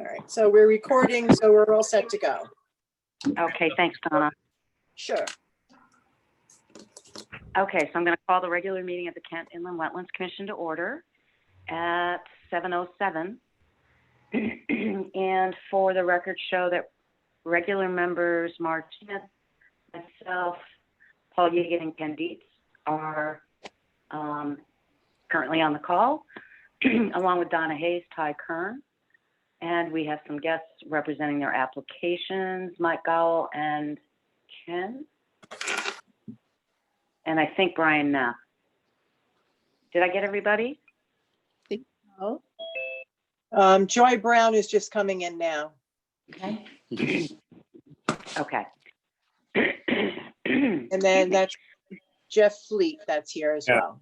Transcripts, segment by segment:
All right, so we're recording, so we're all set to go. Okay, thanks, Donna. Sure. Okay, so I'm going to call the regular meeting of the Kent Inland Wetlands Commission to order at 7:07. And for the record, show that regular members Mark Smith, myself, Paul Yegan, and Ken Dietz are currently on the call, along with Donna Hayes, Ty Kern, and we have some guests representing their applications, Mike Gowell and Ken, and I think Brian Neff. Did I get everybody? Oh. Joy Brown is just coming in now. Okay. Okay. And then that's Jeff Fleet that's here as well.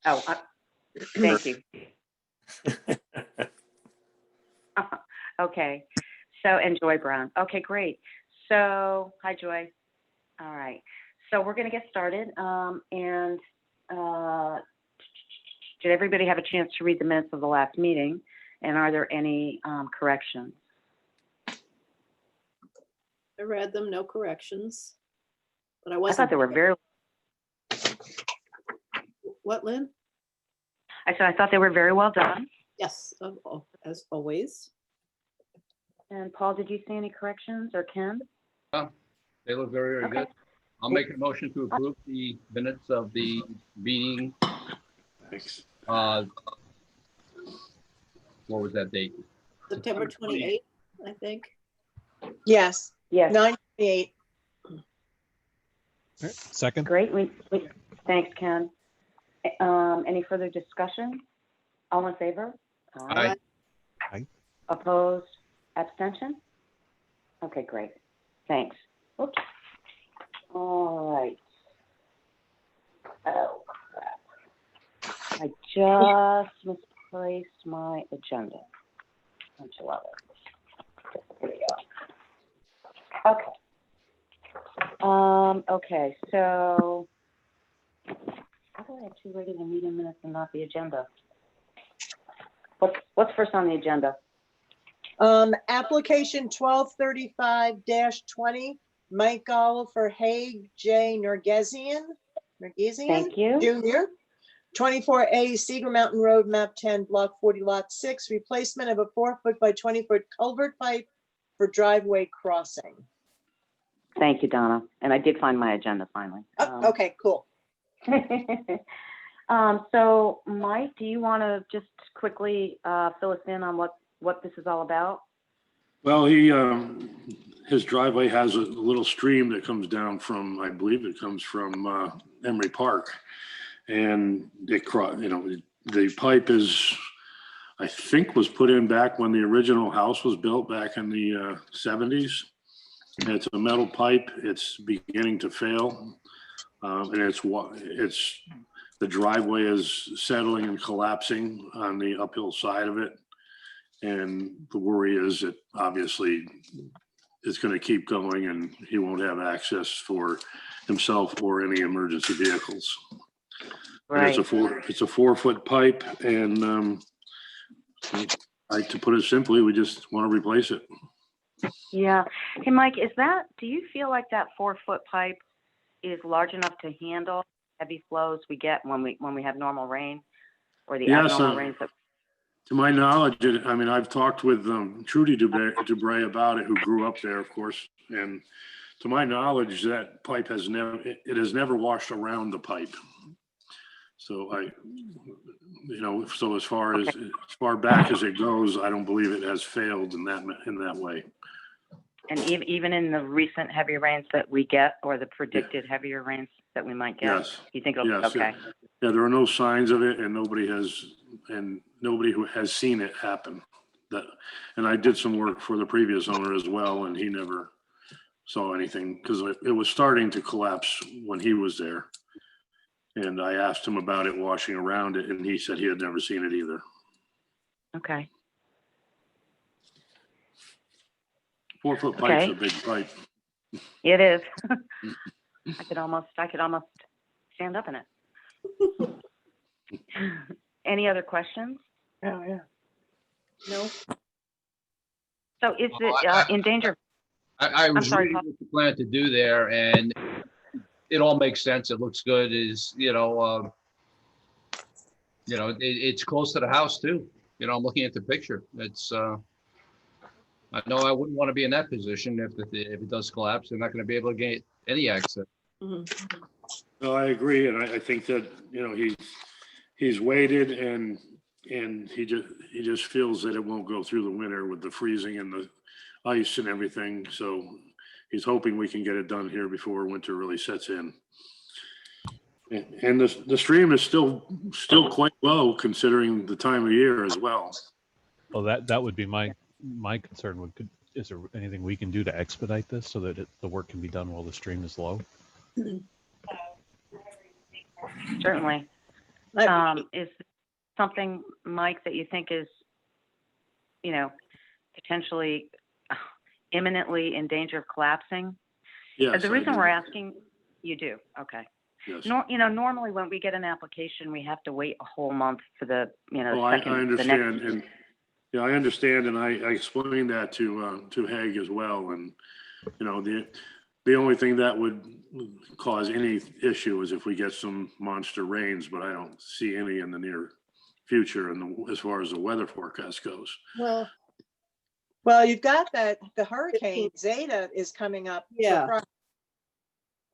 Oh, thank you. Okay. So, and Joy Brown. Okay, great. So, hi, Joy. All right. So we're going to get started. Did everybody have a chance to read the minutes of the last meeting? And are there any corrections? I read them, no corrections. But I I wasn't. thought they were very, What, Lynn? I said, I thought they were very well done. Yes, as always. And Paul, did you see any corrections, or Ken? They look very, very Okay. good. I'll make a motion to approve the minutes of the meeting. Thanks. What was that date? September 28th, I think. Yes, Yes. 9:28. Second. Great. Thanks, Ken. Any further discussion? All in favor? Aye. Opposed? Abstention? Okay, great. Thanks. Oops. All right. Oh, crap. I just misplaced my agenda. Don't you love it? Here we go. Okay. Okay, so how do I have two regular meeting minutes and not the agenda? What's first on the agenda? Application 1235-20, Mike Gowell for Haig J. Nergesian Thank you. Jr., 24A Cedar Mountain Road, map 10, block 40, lot 6, replacement of a 4-foot by 20-foot culvert pipe for driveway crossing. Thank you, Donna. And I did find my agenda finally. Oh, okay, cool. So, Mike, do you want to just quickly fill us in on what this is all about? Well, his driveway has a little stream that comes down from, I believe it comes from Emery Park. And the pipe is, I think, was put in back when the original house was built back in the 70s. And it's a metal pipe. It's beginning to fail. And the driveway is settling and collapsing on the uphill side of it. And the worry is that obviously it's going to keep going and he won't have access for himself or any emergency vehicles. Right. It's a 4-foot pipe, and to put it simply, we just want to replace it. Yeah. Hey, Mike, do you feel like that 4-foot pipe is large enough to handle heavy flows we get when we have normal rain, or the abnormal rains that? To my knowledge, I've talked with Trudy Dubray about it, who grew up there, of course, and to my knowledge, that pipe has never washed around the pipe. So so as far back as it goes, I don't believe it has failed in that way. And even in the recent heavy rains that we get, or the predicted heavier rains that we might get, Yes. you think it'll be okay? Yeah, there are no signs of it, and nobody who has seen it happen. And I did some work for the previous owner as well, and he never saw anything because it was starting to collapse when he was there. And I asked him about it washing around it, and he said he had never seen it either. Okay. 4-foot pipe's a big pipe. It is. I could almost stand up in it. Any other questions? Oh, yeah. No. So is it in danger? I was sorry, reading Paul. what you plan to do there, and it all makes sense. It looks good. It's close to the house too. I'm looking at the picture. I know I wouldn't want to be in that position if it does collapse. They're not going to be able to get any access. Mhm. No, I agree, and I think that, he's waited and he just feels that it won't go through the winter with the freezing and the ice and everything. So he's hoping we can get it done here before winter really sets in. And the stream is still quite low considering the time of year as well. Well, that would be my concern. Is there anything we can do to expedite this so that the work can be done while the stream is low? Certainly. Is something, Mike, that you think is, potentially imminently in danger of collapsing? Yes. The reason I do. we're asking, you do, okay. Yes. Normally when we get an application, we have to wait a whole month for the, Oh, I second, understand, the next. and I understand, and I explained that to Hague as well, and the only thing that would cause any issue is if we get some monster rains, but I don't see any in the near future, and as far as the weather forecast goes. Well, you've got the hurricane Zeta is coming up. for Yeah. Friday.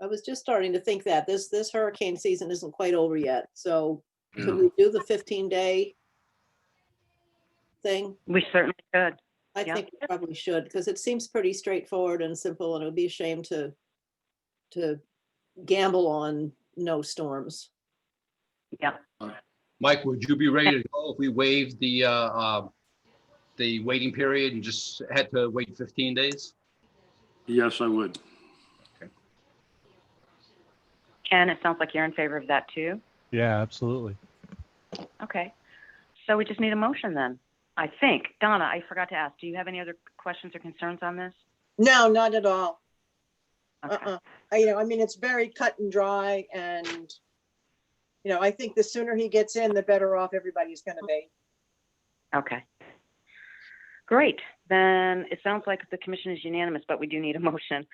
I was just starting to think that this hurricane season isn't quite over yet. So Yeah. could we do the 15-day thing? We certainly could. I Yeah. think we probably should, because it seems pretty straightforward and simple, and it would be a shame to gamble on no storms. Yeah. Mike, would you be ready to go if we waived the waiting period and just had to wait 15 days? Yes, I would. Ken, it sounds like you're in favor of that too. Yeah, absolutely. Okay. So we just need a motion then, I think. Donna, I forgot to ask, do you have any other questions or concerns on this? No, not at all. Okay. I mean, it's very cut and dry, and I think the sooner he gets in, the better off everybody's going to be. Okay. Great. Then it sounds like the commission is unanimous, but we do need a motion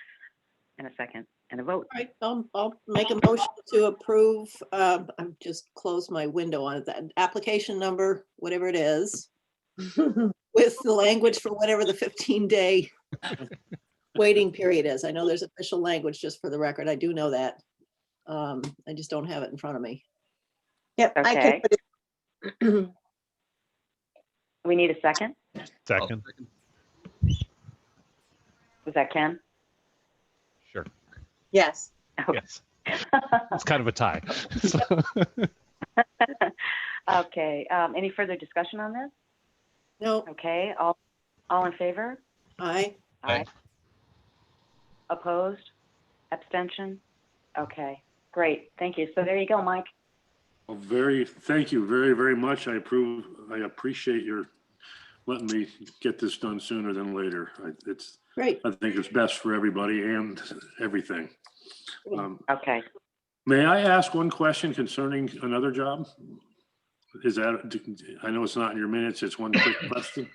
and a second and a vote. All right, I'll make a motion to approve. I've just closed my window on it, that application number, whatever it is, with the language for whatever the 15-day waiting period is. I know there's official language, just for the record. I do know that. I just don't have it in front of me. Yep, I can Okay. put it. We need a second. Second. Was that Ken? Sure. Yes. Yes. It's kind of a tie. Okay. Any further discussion on this? No, Okay. All in favor? I, Aye. Opposed? Abstention? Okay. Great. Thank you. So there you go, Mike. Well, thank you very, very much. I appreciate your letting me get this done sooner than later. great. I think it's best for everybody and everything. Okay. May I ask one question concerning another job? I know it's not in your minutes, it's one quick question.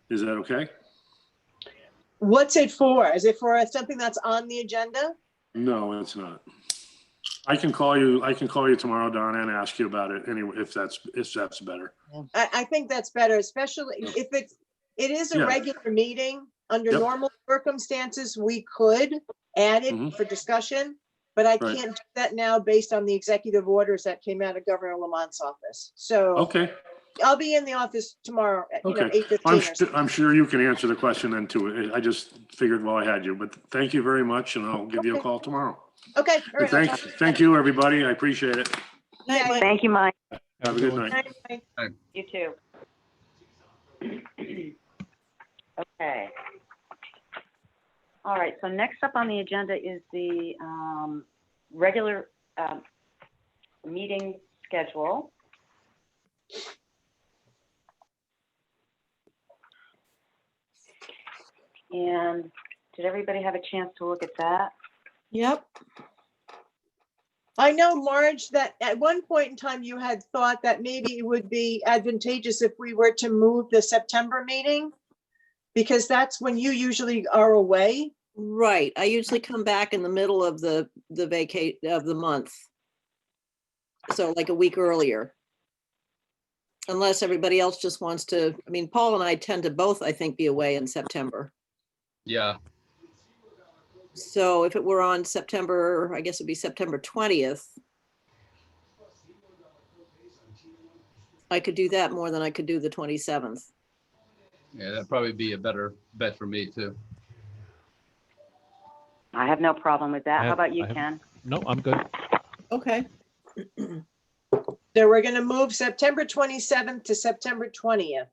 Is that okay? What's it for? Is it for something that's on the agenda? No, it's not. I can call you tomorrow, Donna, and ask you about it anyway, if that's better. I think that's better, especially if it is a Yeah. regular meeting. Under Yep. normal circumstances, we could add it Mhm. for discussion, but I Right. can't do that now based on the executive orders that came out of Governor Lamont's office. So Okay, I'll be in the office tomorrow at okay. 8:15 or something. I'm sure you can answer the question then too. I just figured while I had you, but thank you very much, and I'll give you a Okay. call tomorrow. Okay, all But right. thank you, everybody. I appreciate it. Night, Mike. Thank you, Mike. Have a good night. Bye. You too. Okay. All right, so next up on the agenda is the regular meeting schedule. And did everybody have a chance to look at that? Yep. I know, Marge, that at one point in time you had thought that maybe it would be advantageous if we were to move the September meeting Because that's when you usually are away. Right. I usually come back in the middle of the of the month. So like a week earlier. Unless everybody else just wants to, I mean, Paul and I tend to both, I think, be away in September. Yeah, So if it were on September, I guess it'd be September 20th. I could do that more than I could do the 27th. yeah, that'd probably be a better bet for me too. I have no problem with that. I How have- about you, I have- Ken? No, I'm good. Okay. So we're gonna move September 27th to September 20th.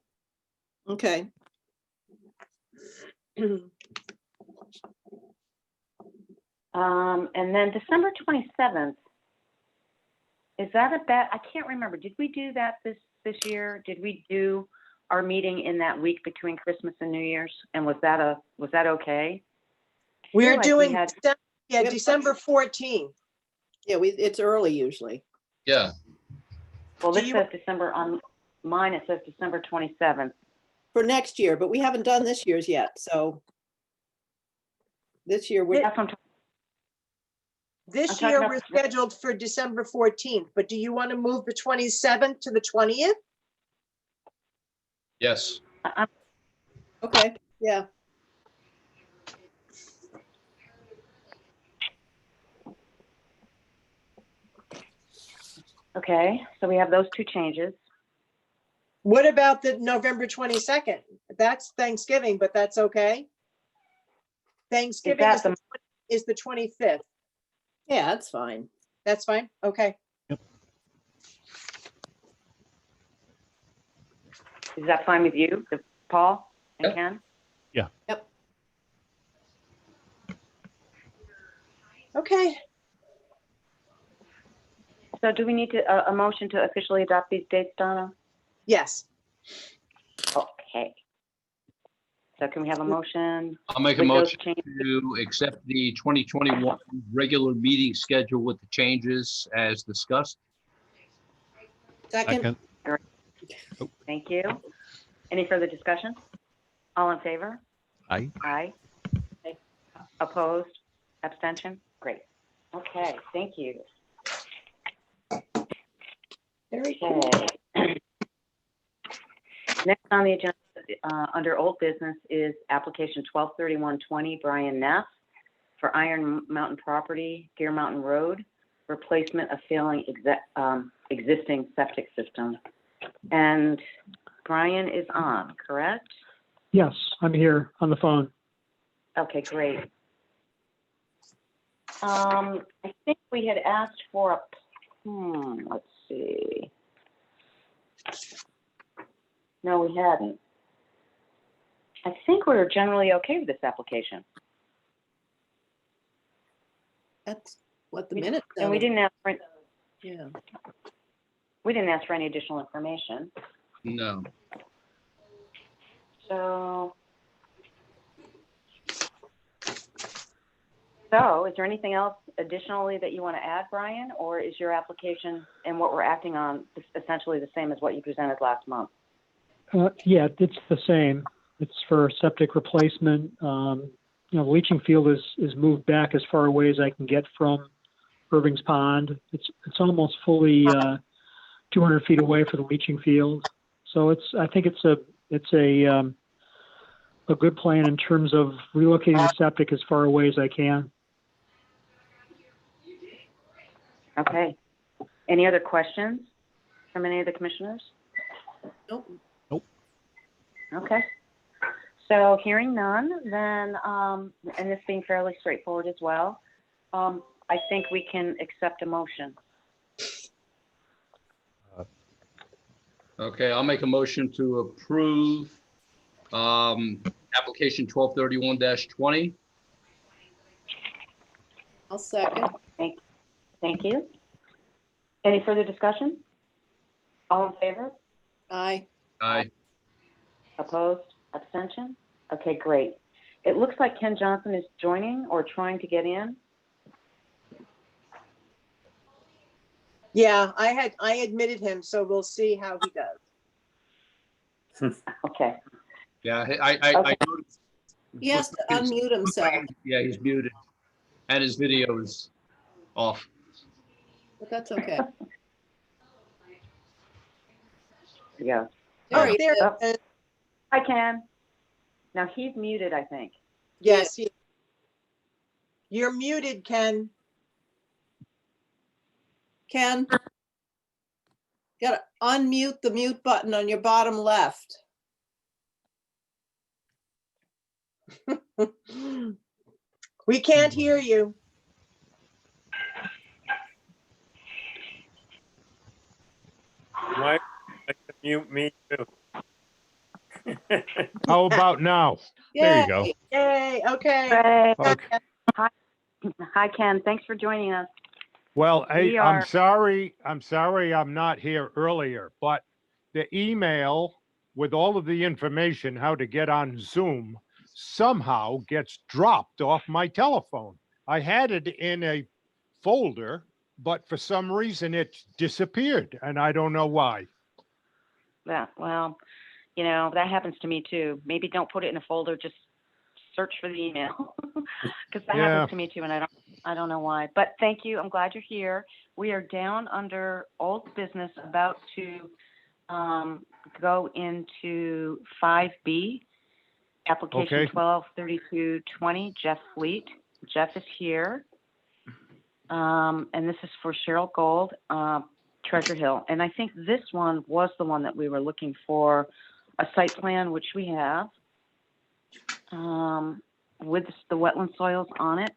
Okay. And then December 27th, is that a bet? I can't remember. Did we do that this year? Did we do our meeting in that week between Christmas and New Year's? And was that okay? I We're feel like we doing, had- yeah, December 14th. Yeah, it's early usually. Yeah, Well, Do this you- says December on mine. It says December 27th. For next year, but we haven't done this year's yet, so. This year, we're, That's what I'm talking- This I'm talking year, about we're the- scheduled for December 14th, but do you want to move the 27th to the 20th? yes. okay, yeah. Okay, so we have those two changes. What about the November 22nd? That's Thanksgiving, but that's okay. Thanksgiving that is the 25th. Yeah, that's fine. That's fine? Okay. Is that fine with you, Paul and Yep. Ken? Okay. So do we need a motion to officially adopt these dates, Donna? Yes. Okay. So can we have a motion? I'll make a with those motion changes? to accept the 2021 regular meeting schedule with the changes as discussed. Second, Thank you. Any further discussion? All in favor? Aye. Aye. Opposed? Abstention? Great. Okay, thank you. Very cool. Okay. Next on the agenda, under old business is application 123120, Brian Neff for Iron Mountain Property, Deer Mountain Road, replacement of failing existing septic system. And Brian is on, correct? Yes, I'm here on the phone. Okay, great. I think we had asked for a, let's see. No, we hadn't. I think we were generally okay with this application. that's what the minutes. And we didn't ask for, Yeah. we didn't ask for any additional information. No. So is there anything else additionally that you want to add, Brian? Or is your application and what we're acting on essentially the same as what you presented last month? Yeah, it's the same. It's for septic replacement. The leaching field is moved back as far away as I can get from Irving's Pond. It's almost fully 200 feet away from the leaching field. So I think it's a good plan in terms of relocating the septic as far away as I can. Okay. Any other questions from any of the commissioners? Nope. Okay. So hearing none, then, and this being fairly straightforward as well, I think we can accept a motion. Okay, I'll make a motion to approve application 1231-20. I'll second. Thank you. Any further discussion? All in favor? Aye. Aye. Opposed? Abstention? Okay, great. It looks like Ken Johnson is joining or trying to get in. Yeah, I admitted him, so we'll see how he does. Okay. Yeah, I noticed. He has to unmute himself, Yeah, he's muted and his video is off. but that's okay. Yeah. Oh, There he there, is. I can. Now he's muted, I think. yes. You're muted, Ken. Ken, gotta unmute the mute button on your bottom left. We can't hear you. Mike, I can mute me too. How about now? There you go. Yay. Yay, okay. Great. Okay. Hi, Ken. Thanks for joining us. Well, We I'm are- sorry. I'm sorry I'm not here earlier, but the email with all of the information how to get on Zoom somehow gets dropped off my telephone. I had it in a folder, but for some reason it disappeared and I don't know why. Yeah, well, you know, that happens to me too. Maybe don't put it in a folder, just search for the email. Because that Yeah. happens to me too, and I don't know why. But thank you. I'm glad you're here. We are down under old business, about to go into 5B, application Okay. 123220, Jeff Fleet. Jeff is here. And this is for Cheryl Gold, Treasure Hill. And I think this one was the one that we were looking for a site plan, which we have, with the wetland soils on it.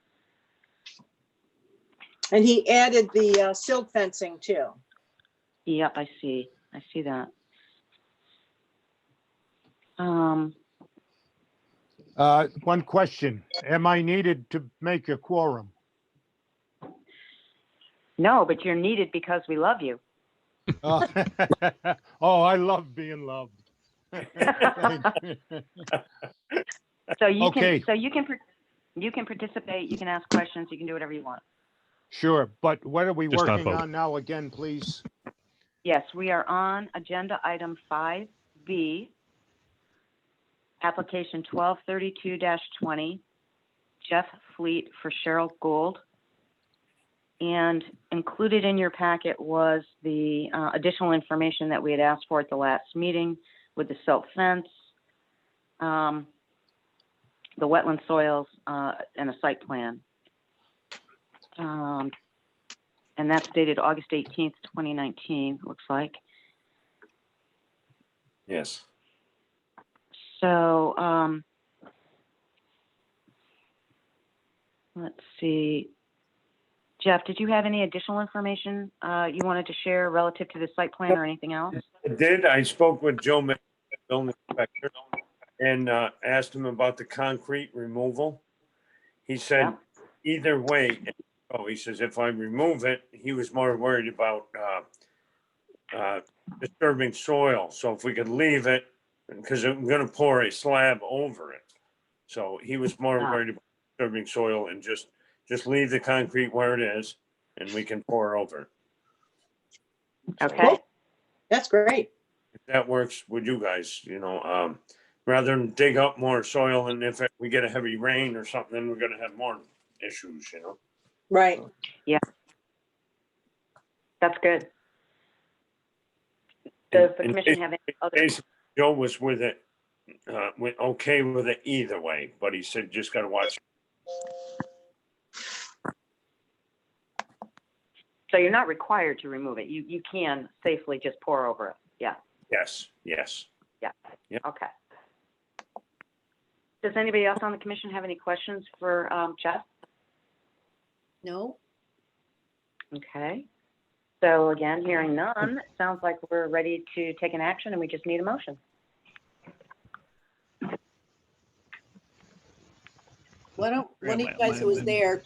And he added the silt fencing too. Yep, I see that. One question. Am I needed to make a quorum? No, but you're needed because we love you. Oh, oh, I love being loved. So you Okay. can, you can participate, you can ask questions, you can do whatever you want. Sure, but what are we Just not working vote. on now again, please? Yes, we are on agenda item 5B, application 1232-20, Jeff Fleet for Cheryl Gold. And included in your packet was the additional information that we had asked for at the last meeting with the silt fence, the wetland soils, and a site plan. And that's dated August 18th, 2019, looks like. Yes. So, let's see. Jeff, did you have any additional information you wanted to share relative to the site plan or anything else? I did. I spoke with Joe, the building inspector, and asked him about the concrete removal. He said, either way, oh, he says, if I remove it, he was more worried about disturbing soil. So if we could leave it, because I'm going to pour a slab over it. So he was more worried about disturbing soil and just leave the concrete where it is and we can pour over. Okay. That's great. If that works with you guys, rather than dig up more soil, and if we get a heavy rain or something, then we're going to have more issues, Right. Yeah. That's good. Does the And commission have any other? Basically, Joe was with it, went okay with it either way, but he said, just got to watch. So you're not required to remove it. You can safely just pour over it. Yeah. Yes. Yeah. Yep. Okay. Does anybody else on the commission have any questions for Jeff? No? Okay. So again, hearing none, it sounds like we're ready to take an action and we just need a motion. Why don't one of you guys who was there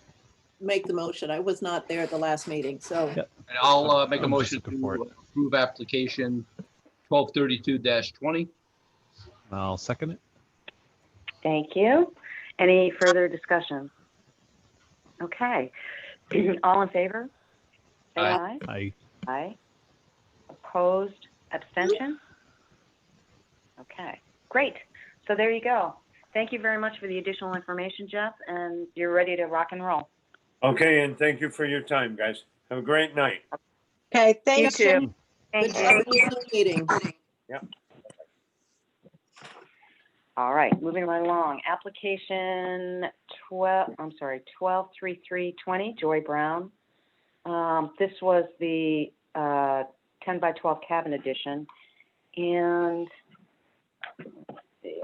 make the motion? I was not there at the last meeting, so. Yep. And I'll make a I'm just motion looking for to it. approve application 1232-20. I'll second it. Thank you. Any further discussion? Okay. All in favor? Say Aye. aye. I Aye. Opposed? Abstention? Okay, great. So there you go. Thank you very much for the additional information, Jeff, and you're ready to rock and roll. Okay, and thank you for your time, guys. Have a great night. Okay, You thanks, too. Jim. Thank Good you. job with the meeting. All right, moving right along. Application 123320, Joy Brown. This was the 10 by 12 cabin edition. And let's see.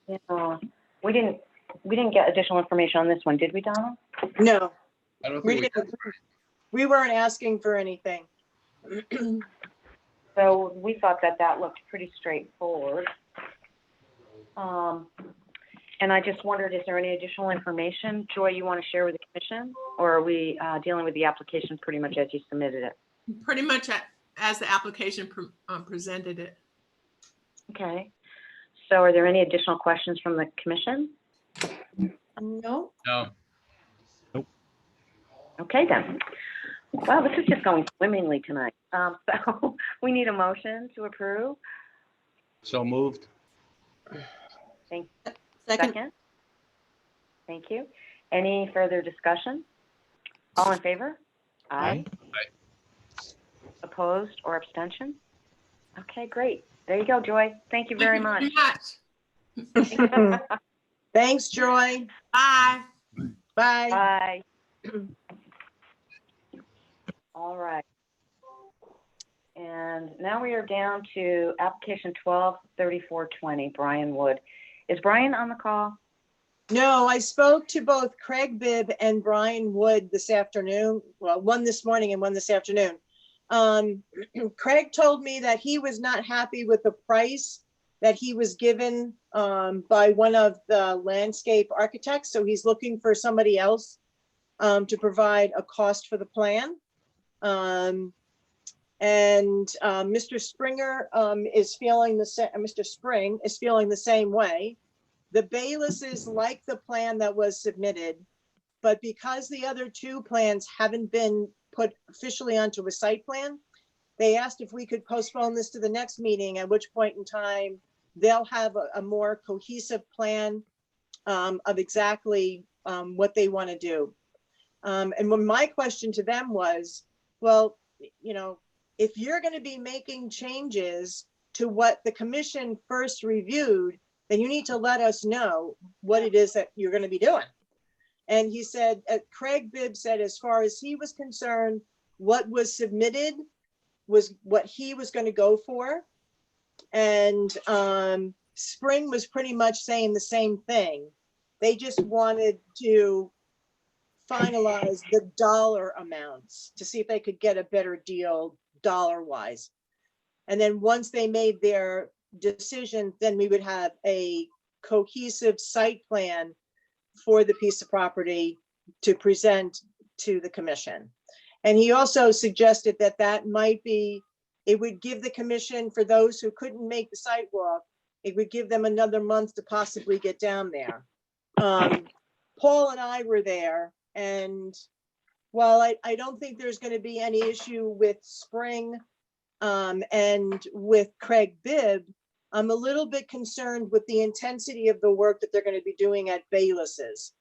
Yeah, we didn't get additional information on this one, did we, Donald? No, I don't we think didn't. We weren't asking for anything. So we thought that looked pretty straightforward. And I just wondered, is there any additional information, Joy, you want to share with the commission? Or are we dealing with the application pretty much as you submitted it? Pretty much as the application presented it. Okay. So are there any additional questions from the commission? No, No. Okay, then. Well, this is just going swimmingly tonight. So we need a motion to approve. So moved. Thank second, Second. Thank you. Any further discussion? All in favor? Aye. Opposed or abstention? Okay, great. There you go, Joy. Thank you very much. Thanks, Joy. Bye. Bye. Bye. All right. And now we are down to application 123420, Brian Wood. Is Brian on the call? No, I spoke to both Craig Bibb and Brian Wood this afternoon. Well, one this morning and one this afternoon. Craig told me that he was not happy with the price that he was given by one of the landscape architects. So he's looking for somebody else to provide a cost for the plan. Mr. Springer is feeling the same. Mr. Spring is feeling the same way. The Baylesses like the plan that was submitted, but because the other two plans haven't been put officially onto a site plan, they asked if we could postpone this to the next meeting, at which point in time they'll have a more cohesive plan of exactly what they want to do. And when my question to them was, well, you know, if you're going to be making changes to what the commission first reviewed, then you need to let us know what it is that you're going to be doing. And he said, Craig Bibb said, as far as he was concerned, what was submitted was what he was going to go for. And Spring was pretty much saying the same thing. They just wanted to finalize the dollar amounts to see if they could get a better deal dollar wise. And then once they made their decision, then we would have a cohesive site plan for the piece of property to present to the commission. And he also suggested that that might be, it would give the commission, for those who couldn't make the sidewalk, it would give them another month to possibly get down there. Paul and I were there, and while I don't think there's going to be any issue with Spring and with Craig Bibb, I'm a little bit concerned with the intensity of the work that they're going to be doing at Bayless's,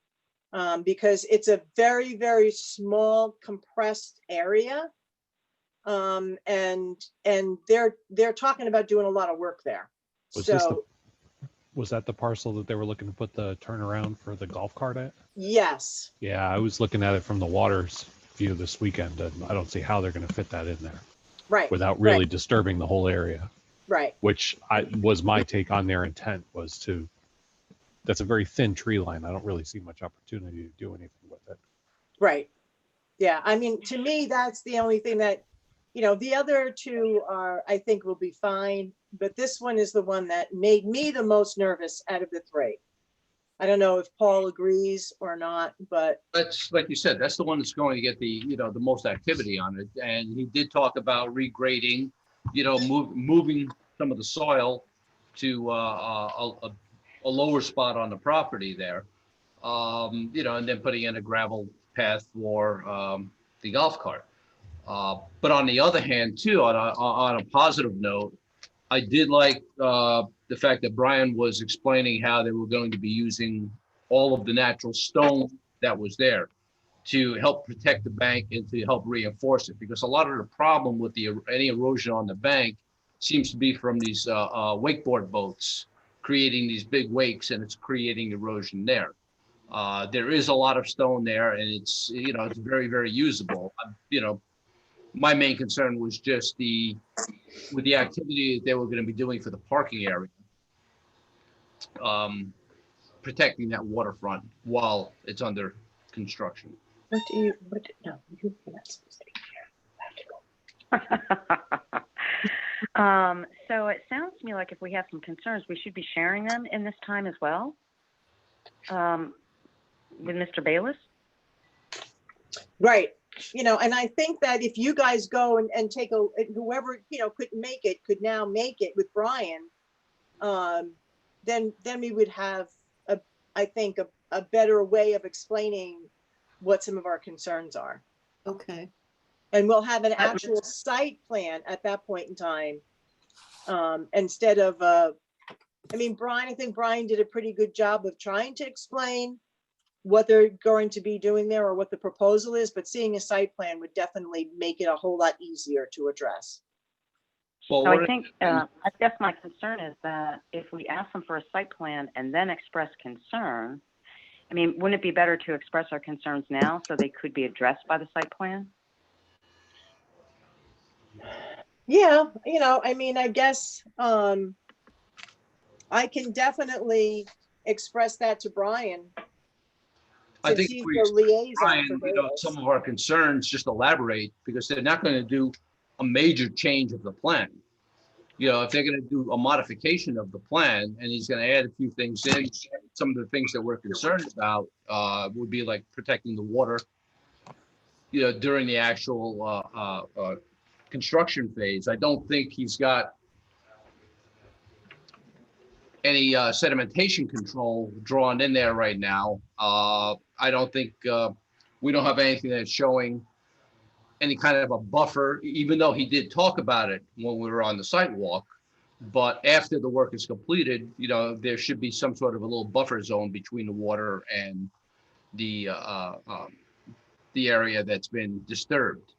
because it's a very, very small compressed area. And they're talking about doing a lot of work there. Was that the parcel that they were looking to put the turnaround for the golf cart at? Yes. Yeah, I was looking at it from the water's view this weekend, and I don't see how they're going to fit that in there Right. without really disturbing the whole area. Right. Which was my take on their intent, was to, that's a very thin tree line. I don't really see much opportunity to do anything with it. Right. Yeah. I mean, to me, that's the only thing that, you know, the other two are, I think, will be fine, but this one is the one that made me the most nervous out of the three. I don't know if Paul agrees or not, but That's, like you said, that's the one that's going to get the, you know, the most activity on it. And he did talk about regrading, you know, moving some of the soil to a lower spot on the property there, you know, and then putting in a gravel path for the golf cart. But on the other hand, too, on a positive note, I did like the fact that Brian was explaining how they were going to be using all of the natural stone that was there to help protect the bank and to help reinforce it. Because a lot of the problem with any erosion on the bank seems to be from these wakeboard boats creating these big wakes, and it's creating erosion there. There is a lot of stone there, and it's it's very, very usable. My main concern was just with the activity that they were going to be doing for the parking area, protecting that waterfront while it's under construction. No, you're not supposed to be here. So it sounds to me like if we have some concerns, we should be sharing them in this time as well, with Mr. Bayless. Right. And I think that if you guys go and take whoever, couldn't make it, could now make it with Brian, then we would have I think a better way of explaining what some of our concerns are. Okay. And we'll have an actual site plan at that point in time. Instead of, Brian, I think Brian did a pretty good job of trying to explain what they're going to be doing there or what the proposal is, but seeing a site plan would definitely make it a whole lot easier to address. Well, So I think, I guess my concern is that if we ask them for a site plan and then express concern, wouldn't it be better to express our concerns now so they could be addressed by the site plan? Yeah, I guess I can definitely express that to Brian. I think Since if he's we the liaison Brian, for Bayless. some of our concerns, just elaborate, because they're not going to do a major change of the plan. If they're going to do a modification of the plan and he's going to add a few things in, some of the things that we're concerned about would be like protecting the water, during the actual construction phase. I don't think he's got any sedimentation control drawn in there right now. I don't think we don't have anything that's showing any kind of a buffer, even though he did talk about it when we were on the sidewalk. But after the work is completed, there should be some sort of a little buffer zone between the water and the area that's been disturbed.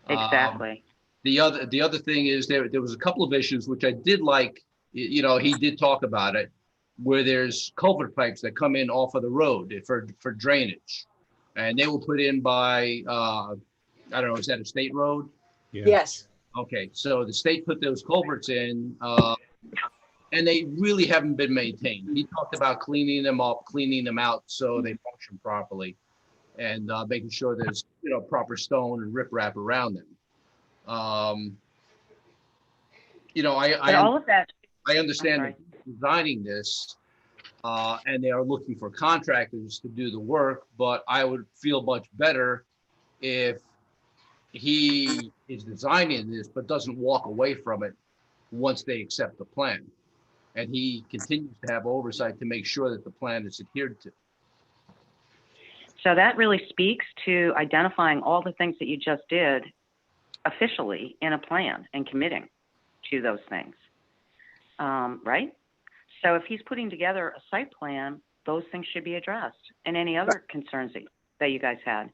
Exactly. The other thing is there was a couple of issues which I did like. He did talk about it, where there's culvert pipes that come in off of the road for drainage, and they were put in by I don't know, is that a state road? Yeah. Yes. Okay, so the state put those culverts in, and they really haven't been maintained. He talked about cleaning them up, cleaning them out so they function properly, and making sure there's proper stone and riprap around them. But all of that. I understand that designing this, and they are looking for contractors to do the work, but I would feel much better if he is designing this, but doesn't walk away from it once they accept the plan. And he continues to have oversight to make sure that the plan is adhered to. So that really speaks to identifying all the things that you just did officially in a plan and committing to those things, right? So if he's putting together a site plan, those things should be addressed, and any other concerns that you guys had.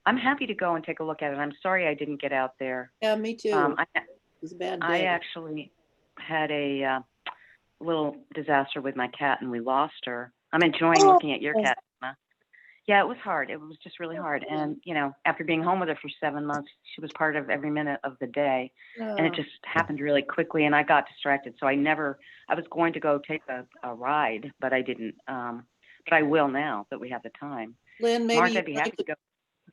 I'm happy to go and take a look at it. I'm sorry I didn't get out there. Yeah, me too. It was a bad day. I actually had a little disaster with my cat, and we lost her. I'm enjoying looking at your cat, Emma. Yeah, it was hard. It was just really hard. And, after being home with her for 7 months, she was part of every minute of the day. And it just happened really quickly, and I got distracted. So I was going to go take a ride, but I didn't. But I will now that we have the time. Lynn, maybe Mark, you'd I'd be like happy to go.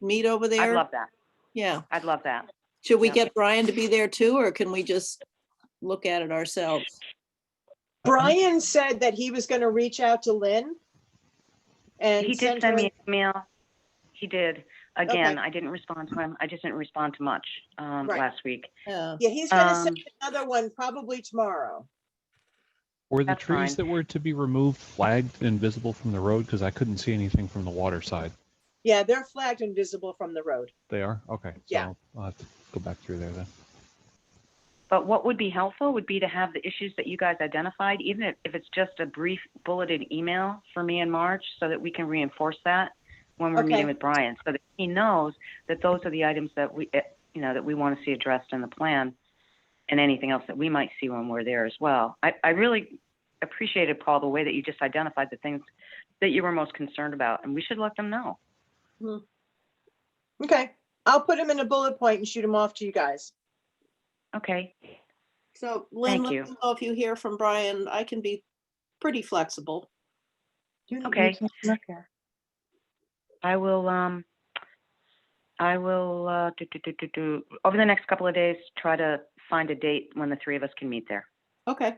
meet over there? I'd love that. Yeah. I'd love that. Should we Yeah. get Brian to be there too, or can we just look at it ourselves? Brian said that he was going to reach out to Lynn. And He did send me an email. He did. Again, Okay. I didn't respond to him. I just didn't respond to much last week. Yeah. Yeah, he's going to send another one probably tomorrow. Were the That's trees fine. that were to be removed flagged and visible from the road? Because I couldn't see anything from the water side. Yeah, they're flagged and visible from the road. They are? Okay. So Yeah. I'll have to go back through there then. But what would be helpful would be to have the issues that you guys identified, even if it's just a brief bulleted email for me in March, so that we can reinforce that when we're Okay. meeting with Brian, so that he knows that those are the items that we, that we want to see addressed in the plan, and anything else that we might see when we're there as well. I really appreciated, Paul, the way that you just identified the things that you were most concerned about, and we should let them know. Okay, I'll put them in a bullet point and shoot them off to you guys. Okay. So Lynn, Thank let you. me know if you hear from Brian. I can be pretty flexible. Okay. I will, over the next couple of days, try to find a date when the three of us can meet there. Okay.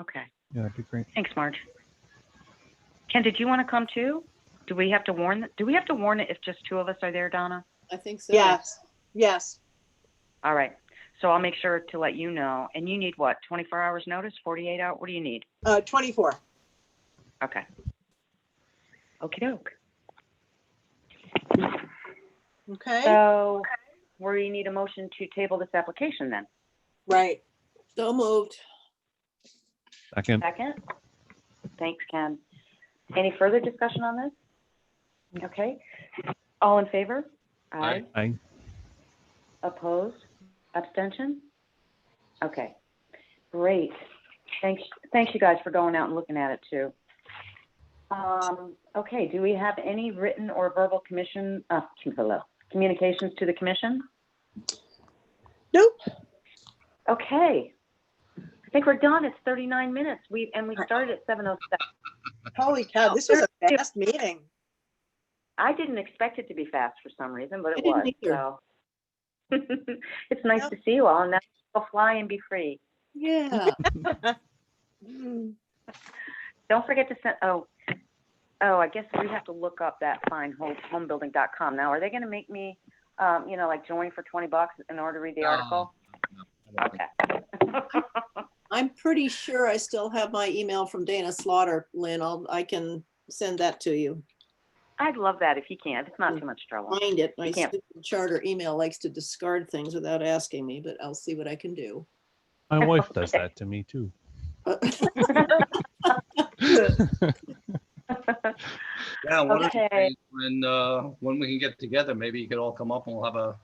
Okay. Yeah, that'd be great. Thanks, Marge. Ken, did you want to come too? Do we have to warn it if just two of us are there, Donna? I think so. Yes, yes. All right. So I'll make sure to let you know. And you need what, 24 hours notice, 48 hours? What do you need? 24. Okay. Okie doke. Okay, So we need a motion to table this application then. right. So moved. Second. Second? Thanks, Ken. Any further discussion on this? Okay. All in favor? Aye. I Opposed? Abstention? Okay. Great. Thanks you guys for going out and looking at it too. Okay, do we have any written or verbal communications to the commission? Nope. Okay. I think we're done. It's 39 minutes. We started at 7:07. Holy cow, this was a fast meeting. I didn't expect it to be fast for some reason, but I it didn't was. either. So it's nice Yep. to see you all, and now I'll fly and be free. Yeah. Don't forget to send. Oh, I guess we have to look up that fine homebuilding.com. Now, are they going to make me, like join for $20 in order to read the article? No. Okay. I'm pretty sure I still have my email from Dana Slaughter, Lynn. I can send that to you. I'd love that if you can. It's not too much trouble. Find it. My You can't- stupid charter email likes to discard things without asking me, but I'll see what I can do. My wife does that to me too. Yeah, one of the Okay. days when we can get together, maybe you could all come up and we'll have a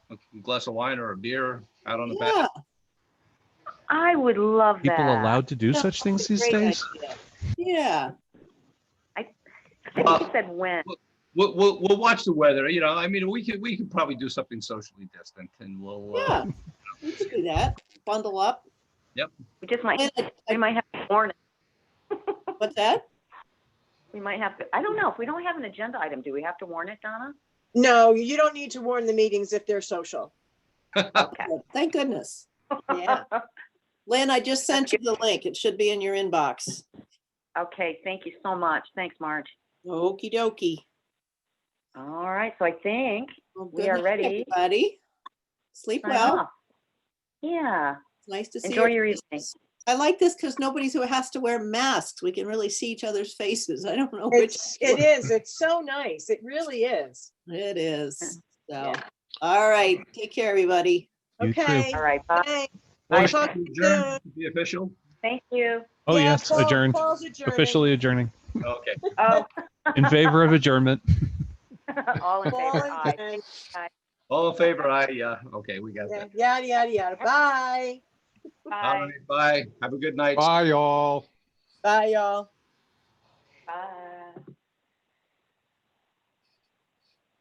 glass of wine or a beer out on the Yeah. patio. I would love that. People allowed to do Yeah, such things these Great days? idea. Yeah. I think you said when. We'll watch the weather. I mean, we could probably do something socially distant, and we'll. Yeah. We could do that. Bundle up. We just might. Lynn, We might have to warn it. What's that? We might have to. I don't know if we don't have an agenda item. Do we have to warn it, Donna? No, you don't need to warn the meetings if they're social. Okay. Good. Thank goodness. Yeah. Lynn, I just sent you the link. It should be in your inbox. Okay. Thank you so much. Thanks, Marge. Okie dokie. All right. So I think Well, we good are night, ready. Everybody. Sleep Sign well. off. Yeah. It's nice to see Enjoy your faces. evening. I like this because nobody's who has to wear masks. We can really see each other's faces. I don't know which. It is. It's so nice. It really is. It is. So, Yeah. all right. Take care, everybody. You too. Okay. All right. Bye. Thanks. Bye. Talk to you soon. Be official. Thank you. Oh, Yeah, yes, adjourned. Paul's adjourning. Officially adjourning. Okay. Oh, In favor of adjournment. all in Paul favor. and Aye. Jen. All in favor? Aye. Okay, we got Yeah, that. yada, yada, yada. Bye. All Bye. right, bye. Have a good night. Bye, all. Bye, y'all. Bye.